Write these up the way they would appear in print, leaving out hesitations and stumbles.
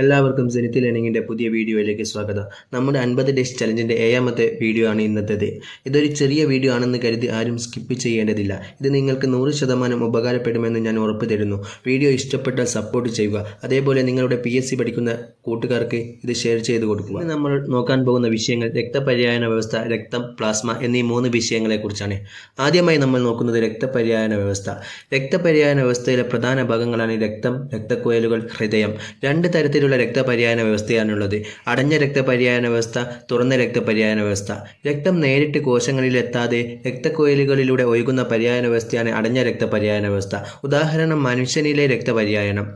എല്ലാവർക്കും ജെനിത്തി ലേണിംഗിൻ്റെ പുതിയ വീഡിയോയിലേക്ക് സ്വാഗതം. നമ്മുടെ 50 ഡേയ്സ് ചലഞ്ചിൻ്റെ 7ാമത്തെ വീഡിയോ ആണ് ഇന്നത്തേത്. ഇതൊരു ചെറിയ വീഡിയോ ആണെന്ന് കരുതി ആരും സ്കിപ്പ് ചെയ്യേണ്ടതില്ല. ഇത് നിങ്ങൾക്ക് 100% ഉപകാരപ്പെടുമെന്ന് ഞാൻ ഉറപ്പ് തരുന്നു. വീഡിയോ ഇഷ്ടപ്പെട്ടാൽ സപ്പോർട്ട് ചെയ്യുക. അതേപോലെ നിങ്ങളുടെ PSC പഠിക്കുന്ന കൂട്ടുകാർക്ക് ഇത് ഷെയർ ചെയ്ത് കൊടുക്കുക. ഇന്ന് നമ്മൾ നോക്കാൻ പോകുന്ന വിഷയങ്ങൾ രക്തപര്യായന വ്യവസ്ഥ, രക്തം, പ്ലാസ്മ എന്നീ 3 വിഷയങ്ങളെക്കുറിച്ചാണ്. ആദ്യമായി നമ്മൾ നോക്കുന്നത് രക്തപര്യായന വ്യവസ്ഥ. രക്തപര്യായന വ്യവസ്ഥയിലെ പ്രധാന ഭാഗങ്ങളാണ് രക്തം, രക്തക്കുഴലുകൾ, ഹൃദയം. 2 തരത്തിലുള്ള രക്തപര്യായന വ്യവസ്ഥയാണുള്ളത്: അടഞ്ഞ രക്തപര്യായന വ്യവസ്ഥ, തുറന്ന രക്തപര്യായന വ്യവസ്ഥ. രക്തം നേരിട്ട് കോശങ്ങളിലെത്താതെ രക്തക്കുഴലുകളിലൂടെ ഒഴുകുന്ന പര്യായന വ്യവസ്ഥയാണ് അടഞ്ഞ രക്തപര്യായന വ്യവസ്ഥ. ഉദാഹരണം മനുഷ്യനിലെ രക്തപര്യായനം.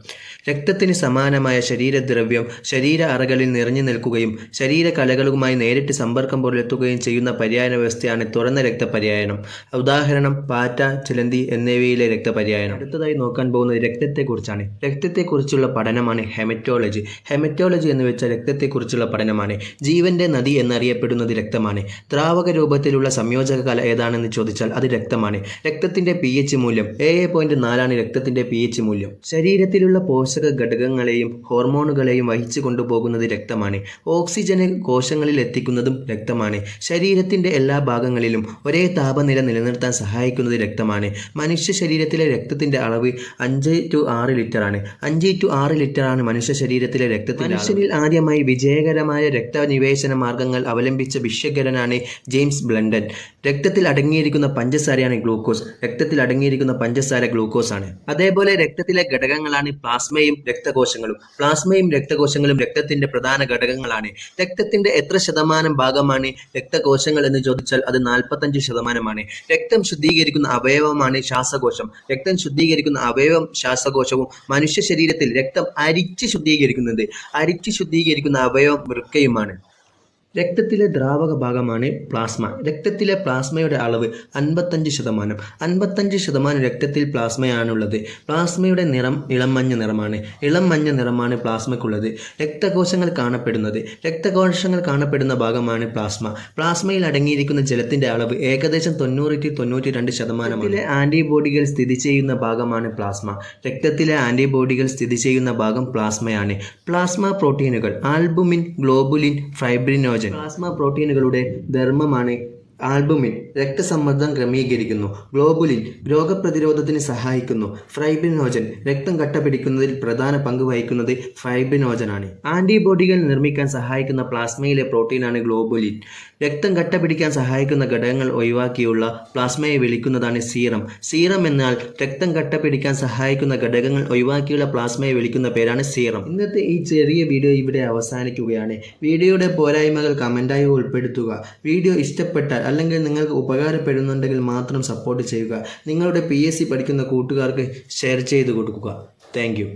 രക്തത്തിന് സമാനമായ ശരീരദ്രവ്യം ശരീര അറകളിൽ നിറഞ്ഞു നിൽക്കുകയും ശരീരകലകളുമായി നേരിട്ട് സമ്പർക്കം പുലർത്തുകയും ചെയ്യുന്ന പര്യായന വ്യവസ്ഥയാണ് തുറന്ന രക്തപര്യായനം. ഉദാഹരണം പാറ്റ, ചിലന്തി എന്നിവയിലെ രക്തപര്യായനം. അടുത്തതായി നോക്കാൻ പോകുന്നത് രക്തത്തെക്കുറിച്ചാണ്. രക്തത്തെക്കുറിച്ചുള്ള പഠനമാണ് ഹെമറ്റോളജി. ഹെമറ്റോളജി എന്ന് വെച്ചാൽ രക്തത്തെക്കുറിച്ചുള്ള പഠനമാണ്. ജീവന്റെ നദി എന്നറിയപ്പെടുന്നത് രക്തമാണ്. ദ്രാവക രൂപത്തിലുള്ള സംയോജക കല ഏതാണെന്ന് ചോദിച്ചാൽ അത് രക്തമാണ്. രക്തത്തിന്റെ pH മൂല്യം 7.4 രക്തത്തിന്റെ pH മൂല്യം. ശരീരത്തിലുള്ള പോഷക ഘടകങ്ങളെയും ഹോർമോണുകളെയും വഹിച്ചു കൊണ്ടുപോകുന്നത് രക്തമാണ്. ഓക്സിജന് കോശങ്ങളിൽ എത്തിക്കുന്നതും രക്തമാണ്. ശരീരത്തിന്റെ എല്ലാ ഭാഗങ്ങളിലും ഒരേ താപനില നിലനിർത്താൻ സഹായിക്കുന്നത് രക്തമാണ്. മനുഷ്യ ശരീരത്തിലെ രക്തത്തിന്റെ അളവ് 5 to 6 ലിറ്റർ ആണ്. 5 to 6 ലിറ്റർ ആണ് മനുഷ്യ ശരീരത്തിലെ രക്തത്തിൽ. മനുഷ്യനിൽ ആദ്യമായി വിജയകരമായ രക്തനിവേശന മാർഗങ്ങൾ അവലംബിച്ച ഭിഷഗ്വരനാണ് ജെയിംസ് ബ്ലണ്ടൻ. രക്തത്തിൽ അടങ്ങിയിരിക്കുന്ന പഞ്ചസാരയാണ് ഗ്ലൂക്കോസ്. രക്തത്തിൽ അടങ്ങിയിരിക്കുന്ന പഞ്ചസാര ഗ്ലൂക്കോസ് ആണ്. അതേപോലെ രക്തത്തിലെ ഘടകങ്ങളാണ് പ്ലാസ്മയും രക്തകോശങ്ങളും. പ്ലാസ്മയും രക്തകോശങ്ങളും രക്തത്തിന്റെ പ്രധാന ഘടകങ്ങളാണ്. രക്തത്തിന്റെ എത്ര ശതമാനം ഭാഗമാണ് രക്തകോശങ്ങൾ എന്ന് ചോദിച്ചാൽ അത് 45%. രക്തം ശുദ്ധീകരിക്കുന്ന അവയവമാണ് ശ്വാസകോശം. രക്തം ശുദ്ധീകരിക്കുന്ന അവയവം ശ്വാസകോശവും. മനുഷ്യ ശരീരത്തിൽ രക്തം അരിച്ച് ശുദ്ധീകരിക്കുന്ന അവയവം വൃക്കയുമാണ്. രക്തത്തിലെ ദ്രാവക ഭാഗമാണ് പ്ലാസ്മ. രക്തത്തിലെ പ്ലാസ്മയുടെ അളവ് 55%. 55% രക്തത്തിൽ പ്ലാസ്മയാണുള്ളത്. പ്ലാസ്മയുടെ നിറം ഇളം മഞ്ഞ നിറമാണ്. ഇളം മഞ്ഞ നിറമാണ് പ്ലാസ്മയ്ക്കുള്ളത്. രക്തകോശങ്ങൾ കാണപ്പെടുന്ന ഭാഗമാണ് പ്ലാസ്മ. പ്ലാസ്മയിൽ അടങ്ങിയിരിക്കുന്ന ജലത്തിന്റെ അളവ് ഏകദേശം 90-92%. ആന്റിബോഡികൾ സ്ഥിതി ചെയ്യുന്ന ഭാഗമാണ് പ്ലാസ്മ. രക്തത്തിലെ ആന്റിബോഡികൾ സ്ഥിതി ചെയ്യുന്ന ഭാഗം പ്ലാസ്മയാണ്. പ്ലാസ്മ പ്രോട്ടീനുകൾ ആൽബുമിൻ, ഗ്ലോബുലിൻ, ഫൈബ്രിനോജൻ. പ്ലാസ്മ പ്രോട്ടീനുകളുടെ ധർമ്മമാണ് ആൽബുമിൻ രക്തസമ്മർദ്ദം ക്രമീകരിക്കുന്നു. ഗ്ലോബുലിൻ രോഗപ്രതിരോധത്തിന് സഹായിക്കുന്നു. ഫൈബ്രിനോജൻ രക്തം കട്ടപിടിക്കുന്നതിൽ പ്രധാന പങ്ക് വഹിക്കുന്നത് ഫൈബ്രിനോജനാണ്. ആന്റിബോഡികൾ നിർമ്മിക്കാൻ സഹായിക്കുന്ന പ്ലാസ്മയിലെ പ്രോട്ടീനാണ് ഗ്ലോബുലിൻ. രക്തം കട്ടപിടിക്കാൻ സഹായിക്കുന്ന ഘടകങ്ങൾ ഒഴിവാക്കിയുള്ള പ്ലാസ്മയെ വിളിക്കുന്നതാണ് സീറം. സീറം എന്നാൽ രക്തം കട്ടപിടിക്കാൻ സഹായിക്കുന്ന ഘടകങ്ങൾ ഒഴിവാക്കിയുള്ള പ്ലാസ്മയെ വിളിക്കുന്ന പേരാണ് സീറം. ഇന്നത്തെ ഈ ചെറിയ വീഡിയോ ഇവിടെ അവസാനിക്കുകയാണ്. വീഡിയോയുടെ പോരായ്മകൾ കമന്റായി ഉൾപ്പെടുത്തുക. വീഡിയോ ഇഷ്ടപ്പെട്ടാൽ അല്ലെങ്കിൽ നിങ്ങൾക്ക് ഉപകാരപ്പെടുന്നുണ്ടെങ്കിൽ മാത്രം സപ്പോർട്ട് ചെയ്യുക. നിങ്ങളുടെ PSC പഠിക്കുന്ന കൂട്ടുകാർക്ക് ഷെയർ ചെയ്ത് കൊടുക്കുക. Thank you.